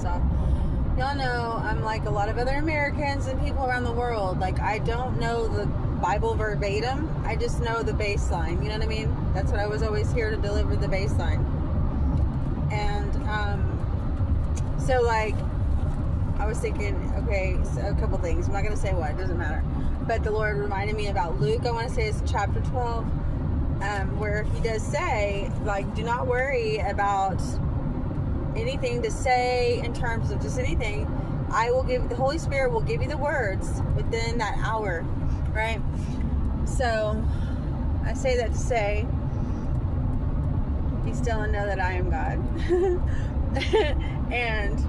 headphones off. Y'all know I'm like a lot of other Americans and people around the world. Like, I don't know the Bible verbatim. I just know the baseline. You know what I mean? That's what I was always here to deliver, the baseline. And so like I was thinking, okay, so a couple things. I'm not gonna say what, it doesn't matter. But the Lord reminded me about Luke. I want to say it's chapter 12, where He does say, like, do not worry about anything to say in terms of just anything. The Holy Spirit will give you the words within that hour, right? So I say that to say, be still and know that I am God. And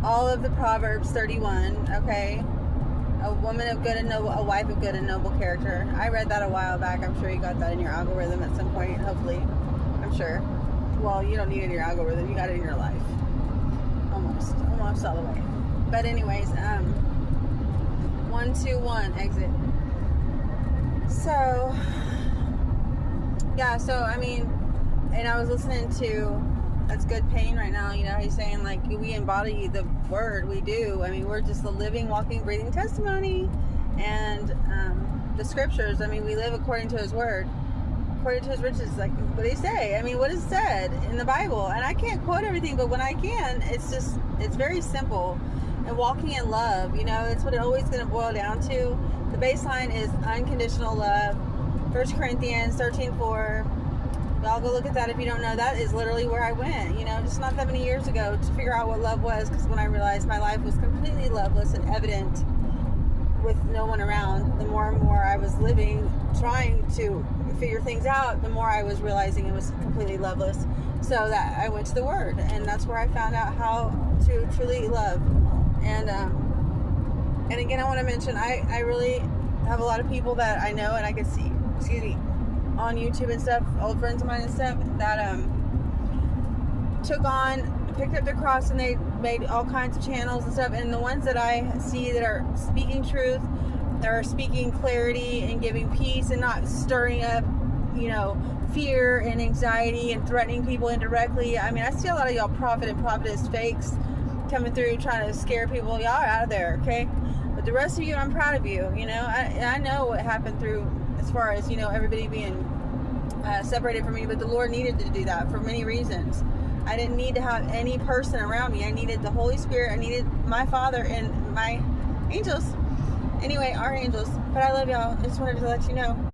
all of the Proverbs 31, okay? A woman of good and noble, a wife of good and noble character. I read that a while back. I'm sure you got that in your algorithm at some point, hopefully. I'm sure. Well, you don't need it in your algorithm. You got it in your life. Almost all the way. But anyways, 121 exit. So, yeah, so, I mean, and I was listening to That's Good Pain right now. You know, he's saying, like, we embody the word. We do. I mean, we're just the living, walking, breathing testimony. And the scriptures, I mean, we live according to His word. According to His riches, like, what did He say? I mean, what is said in the Bible? And I can't quote everything, but when I can, it's very simple. And walking in love, you know, it's what it's always going to boil down to. The baseline is unconditional love. 1 Corinthians 13:4. Y'all go look at that if you don't know. That is literally where I went, you know, just not that many years ago, to figure out what love was, because when I realized my life was completely loveless and evident with no one around, the more and more I was living, trying to figure things out, the more I was realizing it was completely loveless. So that I went to the Word, and that's where I found out how to truly love. And again, I want to mention, I really have a lot of people that I know and I can see, on YouTube and stuff, old friends of mine and stuff, that picked up their cross, and they made all kinds of channels and stuff. And the ones that I see that are speaking truth, that are speaking clarity and giving peace and not stirring up, you know, fear and anxiety and threatening people indirectly. I mean, I see a lot of y'all prophet and prophetess fakes coming through trying to scare people. Y'all are out of there, okay? But the rest of you, I'm proud of you. You know, I know what happened through, as far as, you know, everybody being separated from me, but the Lord needed to do that for many reasons. I didn't need to have any person around me. I needed the Holy Spirit. I needed my Father and my angels. Anyway, our angels. But I love y'all. I just wanted to let you know.